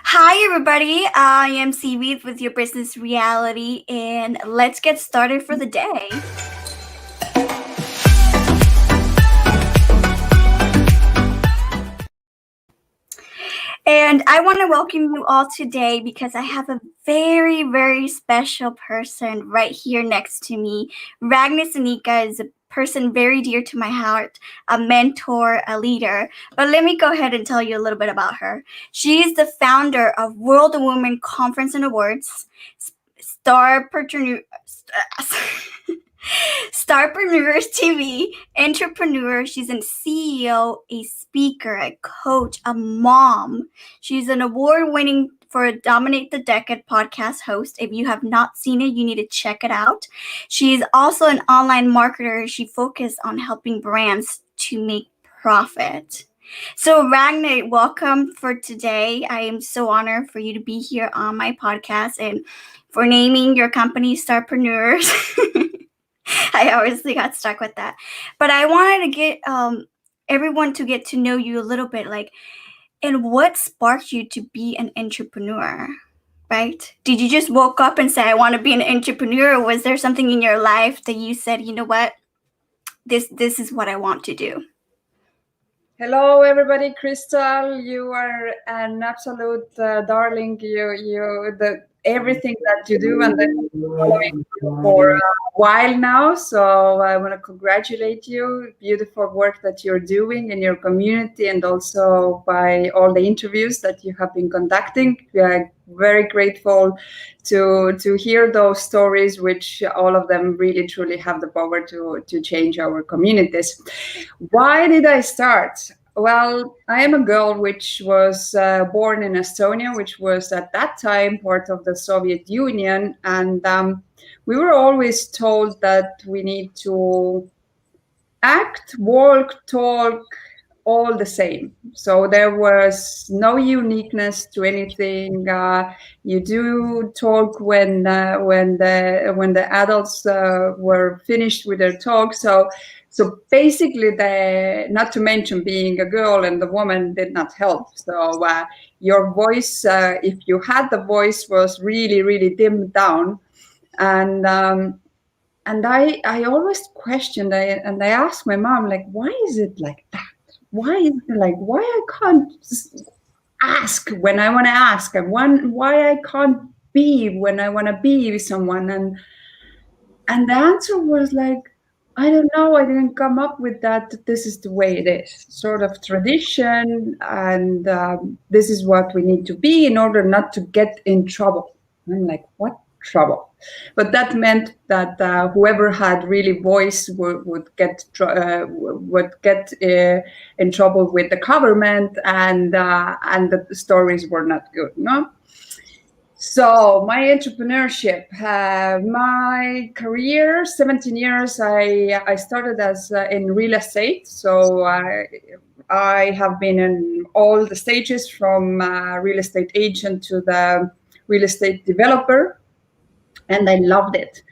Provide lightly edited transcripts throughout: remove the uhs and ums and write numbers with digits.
Hi, everybody. I am Seaweed with your business reality, and let's get started for the day. And I want to welcome you all today because I have a very, very special person right here next to me. Ragne Sinikas is a person very dear to my heart, a mentor, a leader. But let me go ahead and tell you a little bit about her. She's the founder of World Women Conference and Awards, Starpreneurs TV, entrepreneur. She's a CEO, a speaker, a coach, a mom. She's an award-winning for Dominate the Decade podcast host. If you have not seen it, you need to check it out. She's also an online marketer. She focuses on helping brands to make profit. So Ragne, welcome for today. I am so honored for you to be here on my podcast and for naming your company Starpreneurs. I obviously got stuck with that. But I wanted to get everyone to get to know you a little bit, and what sparked you to be an entrepreneur, right? Did you just woke up and say, I want to be an entrepreneur? Or was there something in your life that you said, you know what, this is what I want to do? Hello, everybody. Crystal, you are an absolute darling. Everything that you do, and then following you for a while now. So I want to congratulate you. Beautiful work that you're doing in your community, and also by all the interviews that you have been conducting. We are very grateful to hear those stories, which all of them really truly have the power to change our communities. Why did I start? Well, I am a girl which was born in Estonia, which was at that time part of the Soviet Union. And we were always told that we need to act, walk, talk, all the same. So there was no uniqueness to anything. You do talk when the adults were finished with their talk. So basically, not to mention being a girl and the woman did not help. So your voice, if you had the voice, was really, really dimmed down. And I always questioned, and I asked my mom, like, why is it like that? Why is it like, why I can't ask when I want to ask, and why I can't be when I want to be with someone? And the answer was like, I don't know. I didn't come up with that. This is the way it is, sort of tradition, and this is what we need to be in order not to get in trouble. And I'm like, what trouble? But that meant that whoever had really voice would get in trouble with the government, and the stories were not good, no. So my entrepreneurship, my career, 17 years, I started as in real estate. So I have been in all the stages from real estate agent to the real estate developer, and I loved it.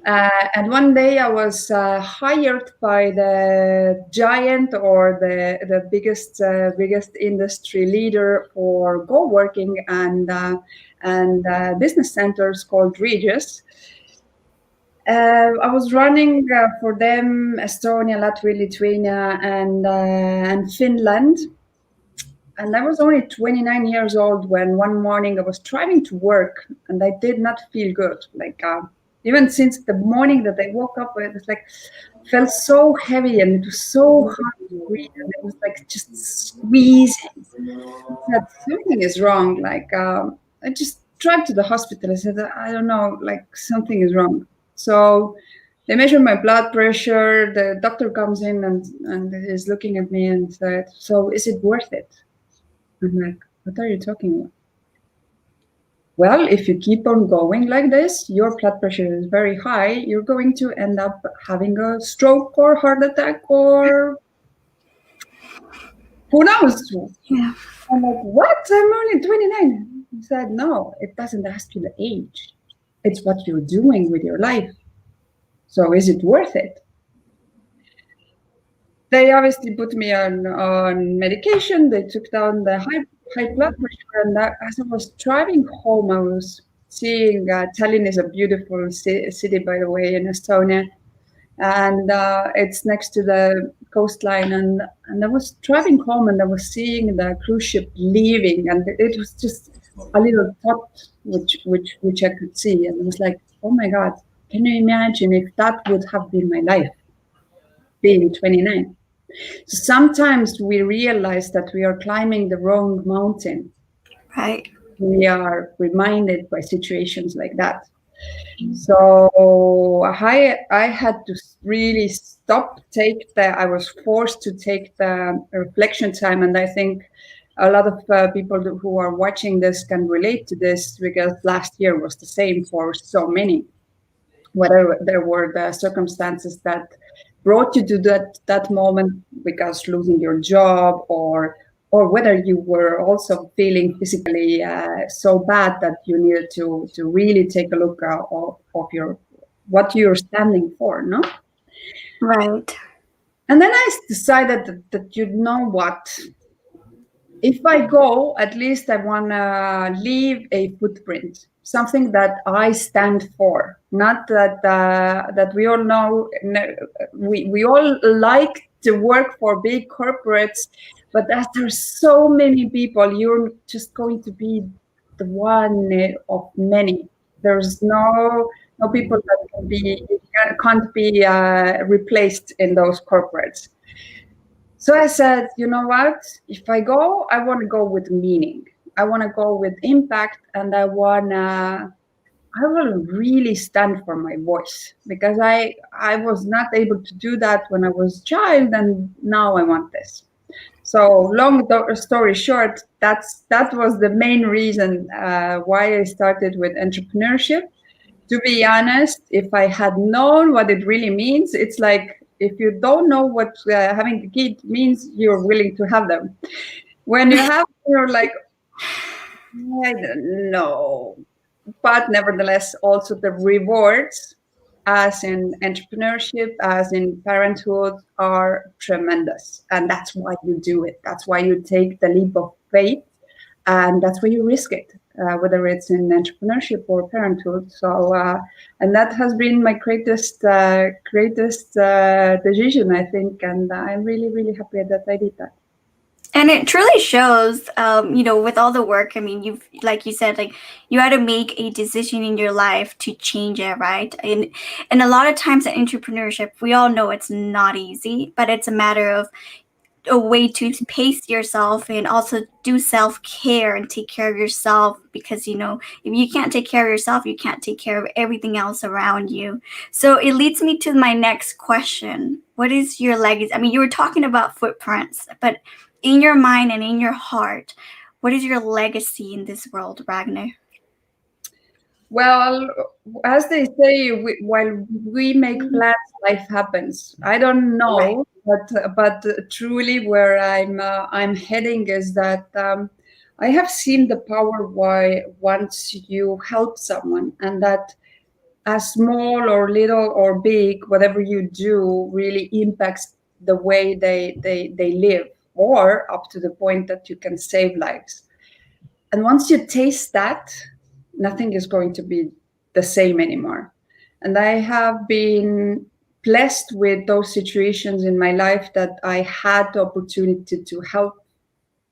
And one day I was hired by the giant, or the biggest industry leader for co-working and business centers, called Regis. I was running for them Estonia, Latvia, Lithuania, and Finland. And I was only 29 years old when one morning I was driving to work, and I did not feel good. Even since the morning that I woke up, it was like, felt so heavy, and it was so hard to breathe, and it was like just squeezing. That something is wrong. I just drive to the hospital. I said, I don't know, like something is wrong. So they measured my blood pressure. The doctor comes in and is looking at me and said, so is it worth it? I'm like, what are you talking about? Well, if you keep on going like this, your blood pressure is very high. You're going to end up having a stroke or heart attack, or who knows? Yeah. I'm like, what? I'm only 29. He said, no, it doesn't ask you the age. It's what you're doing with your life. So is it worth it? They obviously put me on medication. They took down the high blood pressure, and as I was driving home, I was seeing Tallinn is a beautiful city, by the way, in Estonia, and it's next to the coastline. And I was driving home, and I was seeing the cruise ship leaving, and it was just a little dot which I could see, and I was like, oh my God, can you imagine if that would have been my life, being 29? So sometimes we realize that we are climbing the wrong mountain. Right. We are reminded by situations like that. So I had to really stop, I was forced to take the reflection time. And I think a lot of people who are watching this can relate to this, because last year was the same for so many. Whether there were the circumstances that brought you to that moment, because losing your job, or whether you were also feeling physically so bad that you needed to really take a look of your what you're standing for, no? Right. And then I decided that you know what, if I go, at least I want to leave a footprint, something that I stand for. Not that we all know, we all like to work for big corporates, but as there's so many people, you're just going to be the one of many. There's no people that can't be replaced in those corporates. So I said, you know what? If I go, I want to go with meaning. I want to go with impact, and I will really stand for my voice, because I was not able to do that when I was a child, and now I want this. So long story short, that was the main reason why I started with entrepreneurship. To be honest, if I had known what it really means, it's like, if you don't know what having a kid means, you're willing to have them. When you have, you're like, I don't know. But nevertheless, also the rewards, as in entrepreneurship, as in parenthood, are tremendous. And that's why you do it. That's why you take the leap of faith, and that's why you risk it, whether it's in entrepreneurship or parenthood. So, and that has been my greatest decision, I think. And I'm really, really happy that I did that. And it truly shows, with all the work. I mean, like you said, like, you had to make a decision in your life to change it, right? And a lot of times in entrepreneurship, we all know it's not easy, but it's a matter of a way to pace yourself and also do self-care and take care of yourself, because if you can't take care of yourself, you can't take care of everything else around you. So it leads me to my next question. What is your legacy? I mean, you were talking about footprints, but in your mind and in your heart, what is your legacy in this world, Ragne? Well, as they say, while we make plans, life happens. I don't know, but truly, where I'm heading is that I have seen the power why once you help someone, and that as small or little or big, whatever you do really impacts the way they live, or up to the point that you can save lives. And once you taste that, nothing is going to be the same anymore. And I have been blessed with those situations in my life that I had the opportunity to help,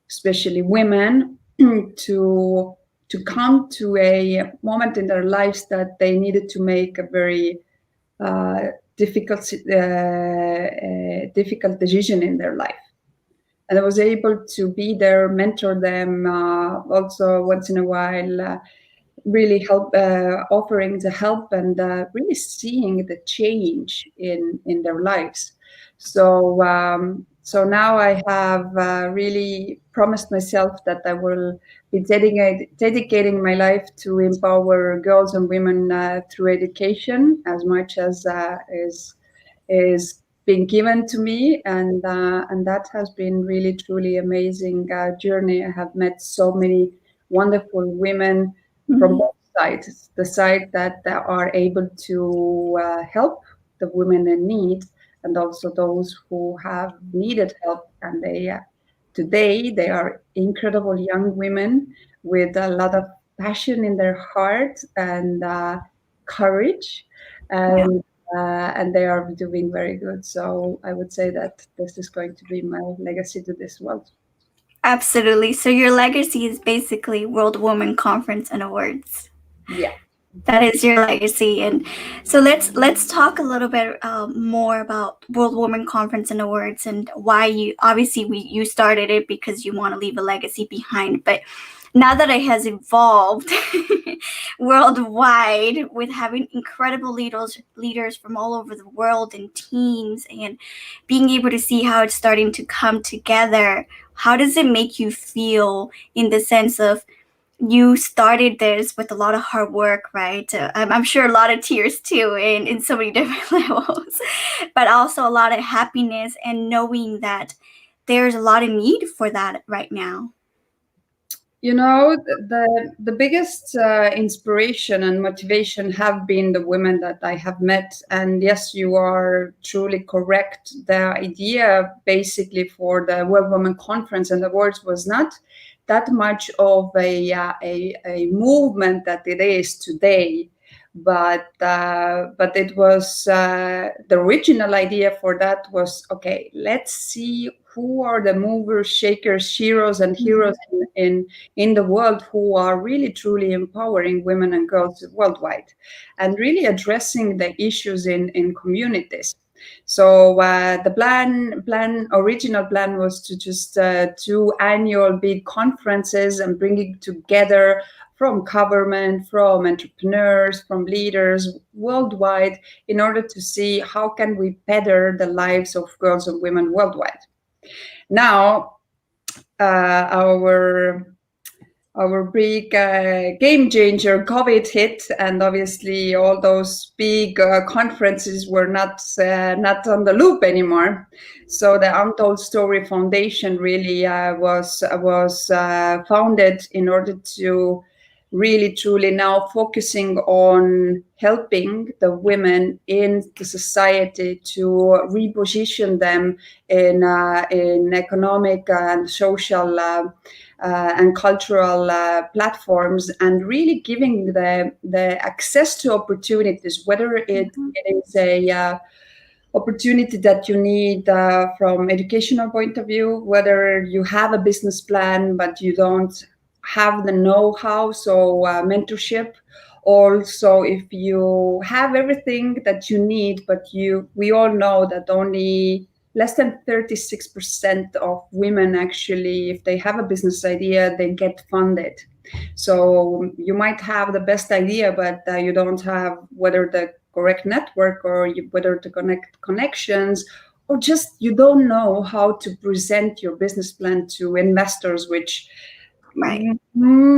especially women, to come to a moment in their lives that they needed to make a very difficult decision in their life. And I was able to be there, mentor them, also once in a while, really help, offering the help, and really seeing the change in their lives. So now I have really promised myself that I will be dedicating my life to empower girls and women through education, as much as is being given to me, and that has been really truly amazing journey. I have met so many wonderful women from both sides, the side that are able to help the women in need, and also those who have needed help, and today they are incredible young women with a lot of passion in their heart and courage, Yeah. and they are doing very good. So I would say that this is going to be my legacy to this world. Absolutely. So your legacy is basically World Women Conference and Awards. Yeah. That is your legacy. And so let's talk a little bit more about World Women Conference and Awards and why you obviously you started it because you want to leave a legacy behind. But now that it has evolved worldwide with having incredible leaders from all over the world and teams and being able to see how it's starting to come together, how does it make you feel in the sense of you started this with a lot of hard work, right? I'm sure a lot of tears too, in so many different levels, but also a lot of happiness and knowing that there's a lot of need for that right now. You know, the biggest inspiration and motivation have been the women that I have met. And yes, you are truly correct. The idea basically for the World Women Conference and Awards was not that much of a movement that it is today, but it was the original idea for that was, okay, let's see who are the movers, shakers, heroes, and heroes in the world who are really truly empowering women and girls worldwide and really addressing the issues in communities. So the original plan was to just do annual big conferences and bringing together from government, from entrepreneurs, from leaders worldwide in order to see how can we better the lives of girls and women worldwide. Now, our big game changer COVID hit, and obviously all those big conferences were not on the loop anymore. So the Untold Story Foundation really was founded in order to really truly now focusing on helping the women in the society to reposition them in economic and social and cultural platforms, and really giving the access to opportunities, whether it is a opportunity that you need from educational point of view, whether you have a business plan but you don't have the know-how, so mentorship. Also, if you have everything that you need, but we all know that only less than 36% of women actually, if they have a business idea, they get funded. So you might have the best idea, but you don't have whether the correct network or whether to connect connections, or just you don't know how to present your business plan to investors, which Right.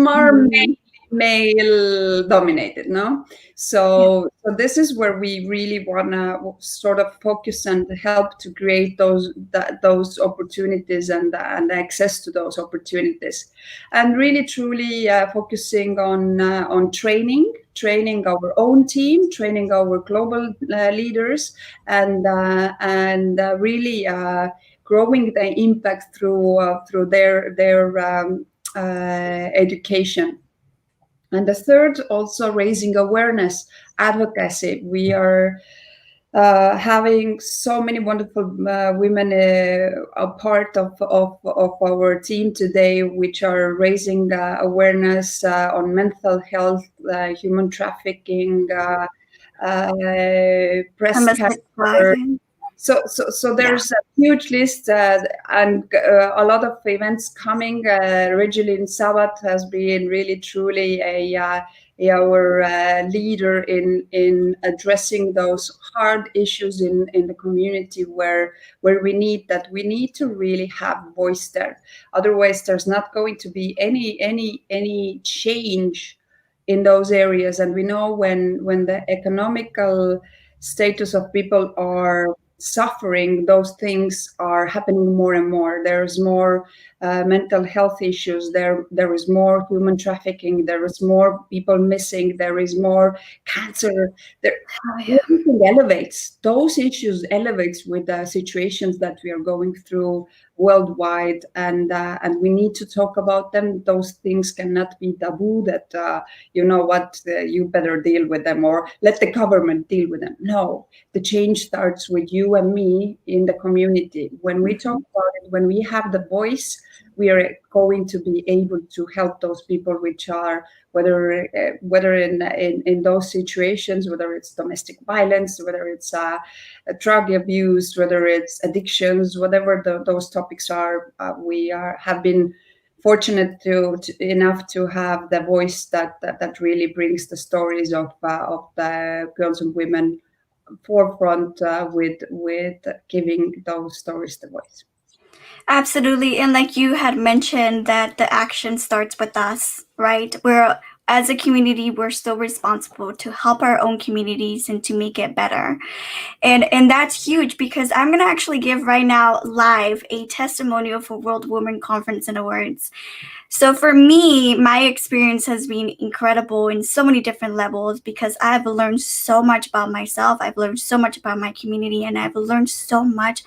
are mainly male dominated, no? So this is where we really want to sort of focus and help to create those opportunities and access to those opportunities, and really truly focusing on training our own team, training our global leaders, and really growing the impact through their education. And the third, also raising awareness, advocacy. We are having so many wonderful women a part of our team today, which are raising awareness on mental health, human trafficking, breast Domestic cancer. violence. So there's a huge list and a lot of events coming. Regilin Sabat has been really truly our leader in addressing those hard issues in the community where we need to really have voice there. Otherwise, there's not going to be any change in those areas. And we know when the economical status of people are suffering, those things are happening more and more. There's more mental health issues. There is more human trafficking. There is more people missing. There is more cancer. There, Oh, yeah. everything elevates. Those issues elevates with the situations that we are going through worldwide, and we need to talk about them. Those things cannot be taboo. That you know what, you better deal with them, or let the government deal with them. No, the change starts with you and me in the community. When we talk about it, when we have the voice, we are going to be able to help those people, which are whether in those situations, whether it's domestic violence, whether it's drug abuse, whether it's addictions, whatever those topics are. We have been fortunate enough to have the voice that really brings the stories of the girls and women forefront, with giving those stories the voice. Absolutely. And like you had mentioned, that the action starts with us, right? We're, as a community, we're still responsible to help our own communities and to make it better. And that's huge, because I'm going to actually give right now live a testimonial for World Women Conference and Awards. So for me, my experience has been incredible in so many different levels, because I've learned so much about myself. I've learned so much about my community, and I've learned so much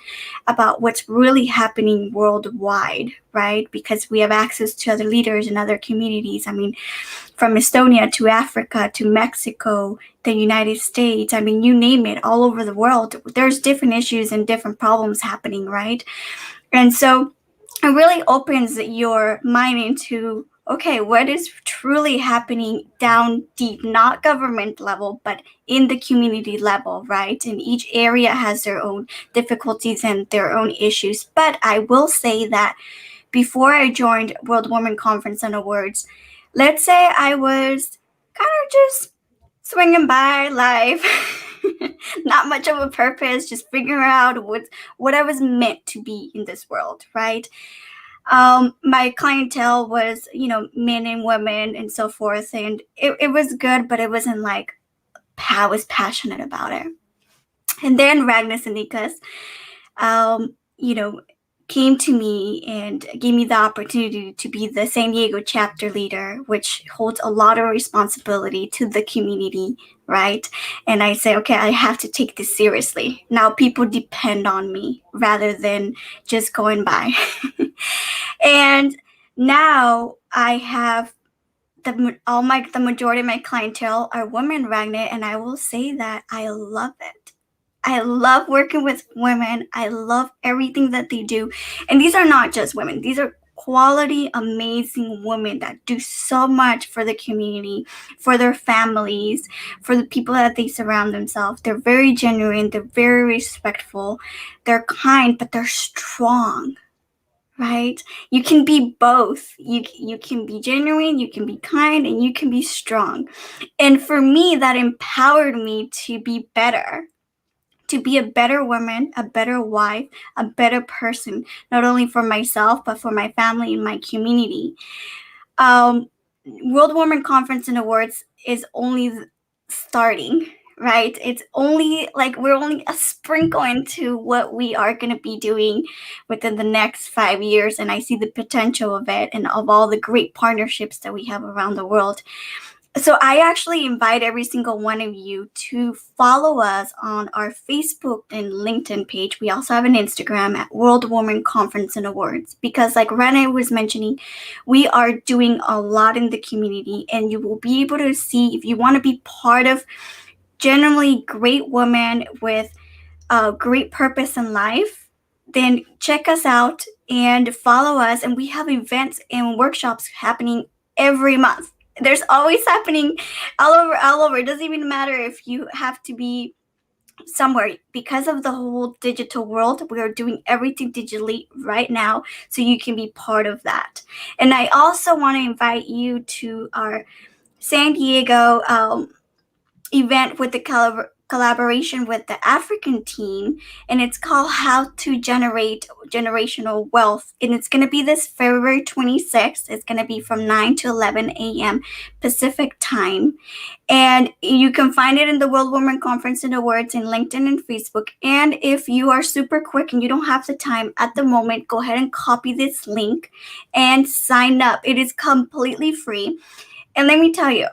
about what's really happening worldwide, right? Because we have access to other leaders in other communities. I mean, from Estonia to Africa to Mexico, the United States, I mean, you name it, all over the world, there's different issues and different problems happening, right? And so it really opens your mind into, okay, what is truly happening down deep, not government level, but in the community level, right? And each area has their own difficulties and their own issues. But I will say that before I joined World Women Conference and Awards, let's say I was kind of just swinging by life, not much of a purpose, just figuring out what I was meant to be in this world, right? My clientele was, men and women and so forth, and it was good, but it wasn't like I was passionate about it. And then Ragne Sinikas, you know, came to me and gave me the opportunity to be the San Diego chapter leader, which holds a lot of responsibility to the community, right? And I say, okay, I have to take this seriously. Now people depend on me rather than just going by. And now I have the majority of my clientele are women, Ragne, and I will say that I love it. I love working with women. I love everything that they do. And these are not just women. These are quality, amazing women that do so much for the community, for their families, for the people that they surround themselves. They're very genuine. They're very respectful. They're kind, but they're strong, right? You can be both. You can be genuine, you can be kind, and you can be strong. And for me, that empowered me to be better, to be a better woman, a better wife, a better person, not only for myself, but for my family and my community. World Women Conference and Awards is only starting, right? It's only like we're only a sprinkle into what we are going to be doing within the next 5 years. And I see the potential of it and of all the great partnerships that we have around the world. So I actually invite every single one of you to follow us on our Facebook and LinkedIn page. We also have an Instagram at World Women Conference and Awards, because like Ragne was mentioning, we are doing a lot in the community, and you will be able to see, if you want to be part of generally great women with a great purpose in life, then check us out and follow us. And we have events and workshops happening every month. There's always happening all over. It doesn't even matter if you have to be somewhere. Because of the whole digital world, we are doing everything digitally right now, so you can be part of that. And I also want to invite you to our San Diego event with the collaboration with the African team, and it's called How to Generate Generational Wealth. And it's going to be this February 26th. It's going to be from 9 to 11 a.m. Pacific time. And you can find it in the World Women Conference and Awards in LinkedIn and Facebook. And if you are super quick and you don't have the time at the moment, go ahead and copy this link and sign up. It is completely free. And let me tell you,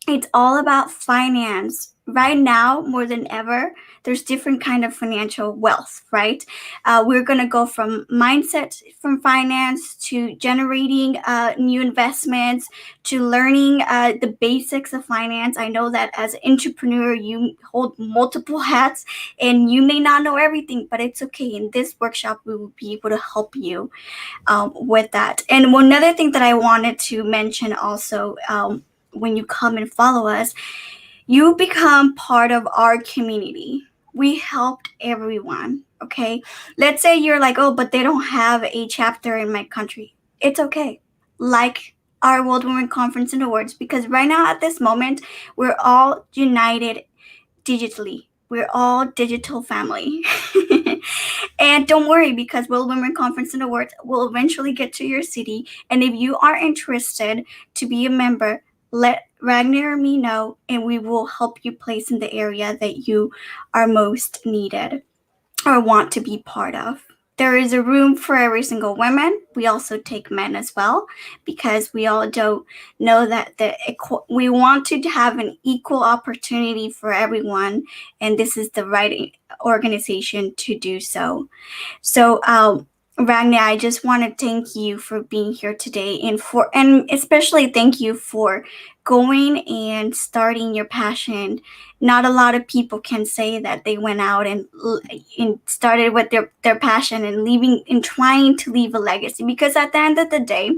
it's all about finance. Right now, more than ever, there's different kind of financial wealth, right? We're going to go from mindset from finance to generating new investments to learning the basics of finance. I know that as an entrepreneur, you hold multiple hats and you may not know everything, but it's okay. In this workshop, we will be able to help you with that. And one other thing that I wanted to mention also, when you come and follow us, you become part of our community. We helped everyone, okay? Let's say you're like, oh, but they don't have a chapter in my country. It's okay. Like our World Women Conference and Awards, because right now at this moment, we're all united digitally. We're all digital family. And don't worry, because World Women Conference and Awards will eventually get to your city. And if you are interested to be a member, let Ragne or me know, and we will help you place in the area that you are most needed or want to be part of. There is a room for every single woman. We also take men as well, because we all don't know that we want to have an equal opportunity for everyone, and this is the right organization to do so. So, Ragne, I just want to thank you for being here today, and especially thank you for going and starting your passion. Not a lot of people can say that they went out and started with their passion and leaving and trying to leave a legacy. Because at the end of the day,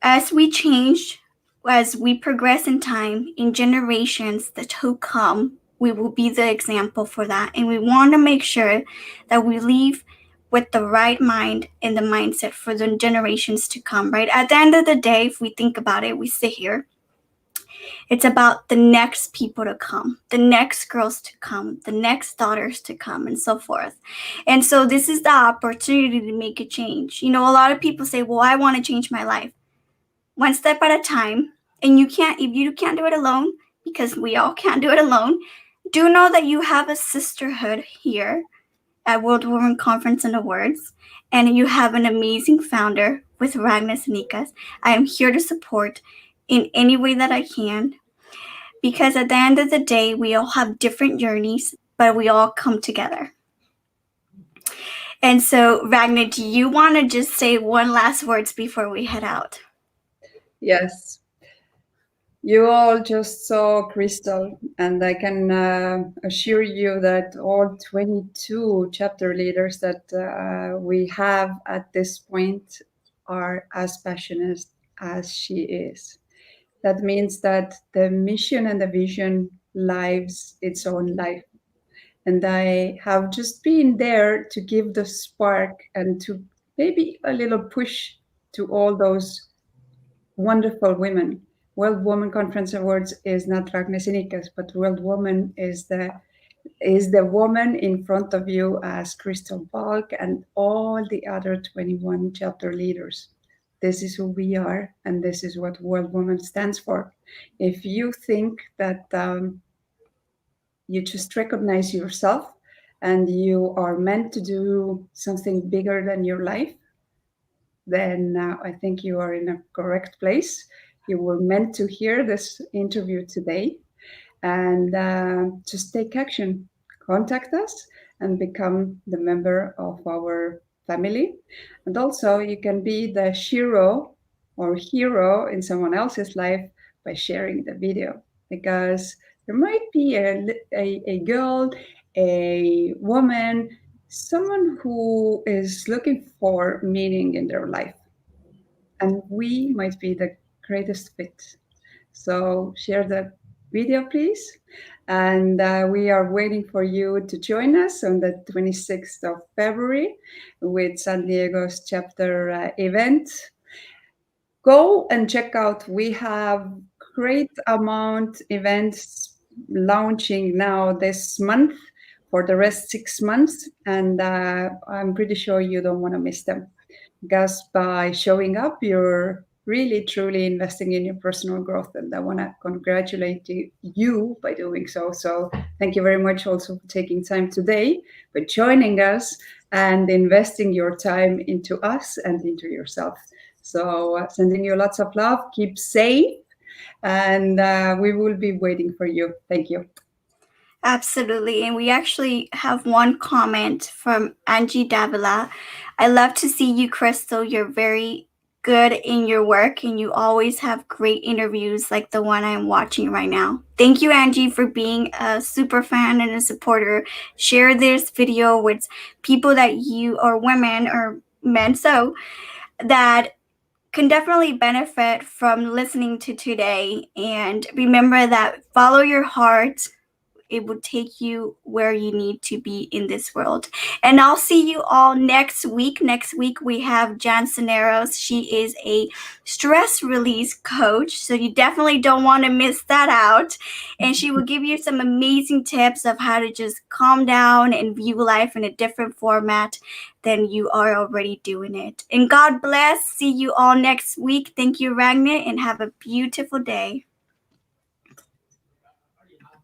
as we change, as we progress in time, in generations that to come, we will be the example for that. And we want to make sure that we leave with the right mind and the mindset for the generations to come, right? At the end of the day, if we think about it, we sit here. It's about the next people to come, the next girls to come, the next daughters to come, and so forth. And so this is the opportunity to make a change. You know, a lot of people say, well, I want to change my life one step at a time. And if you can't do it alone, because we all can't do it alone, do know that you have a sisterhood here at World Women Conference and Awards, and you have an amazing founder with Ragne Sinikas. I am here to support in any way that I can, because at the end of the day, we all have different journeys, but we all come together. And so, Ragne, do you want to just say one last words before we head out? Yes. You all just saw Crystal, and I can assure you that all 22 chapter leaders that we have at this point are as passionate as she is. That means that the mission and the vision lives its own life. And I have just been there to give the spark and to maybe a little push to all those wonderful women. World Women Conference Awards is not Ragne Sinikas, but World Woman is the woman in front of you as Crystal Balk and all the other 21 chapter leaders. This is who we are, and this is what World Woman stands for. If you think that you just recognize yourself and you are meant to do something bigger than your life, then I think you are in a correct place. You were meant to hear this interview today, and just take action. Contact us and become the member of our family. And also, you can be the shiro or hero in someone else's life by sharing the video, because there might be a girl, a woman, someone who is looking for meaning in their life, and we might be the greatest fit. So share the video, please. And we are waiting for you to join us on the 26th of February with San Diego's chapter event. Go and check out. We have great amount events launching now this month for the rest 6 months, and I'm pretty sure you don't want to miss them, because by showing up, you're really truly investing in your personal growth, and I want to congratulate you by doing so. So thank you very much also for taking time today, for joining us and investing your time into us and into yourself. So sending you lots of love, keep safe, and we will be waiting for you. Thank you. Absolutely. And we actually have one comment from Angie Davila. I love to see you, Crystal. You're very good in your work and you always have great interviews like the one I'm watching right now. Thank you, Angie, for being a super fan and a supporter. Share this video with people that you, or women or men, so that can definitely benefit from listening to today. And remember that follow your heart. It will take you where you need to be in this world. And I'll see you all next week. Next week, we have Jan Cineros. She is a stress release coach, so you definitely don't want to miss that out. And she will give you some amazing tips of how to just calm down and view life in a different format than you are already doing it. And God bless. See you all next week. Thank you, Ragne, and have a beautiful day.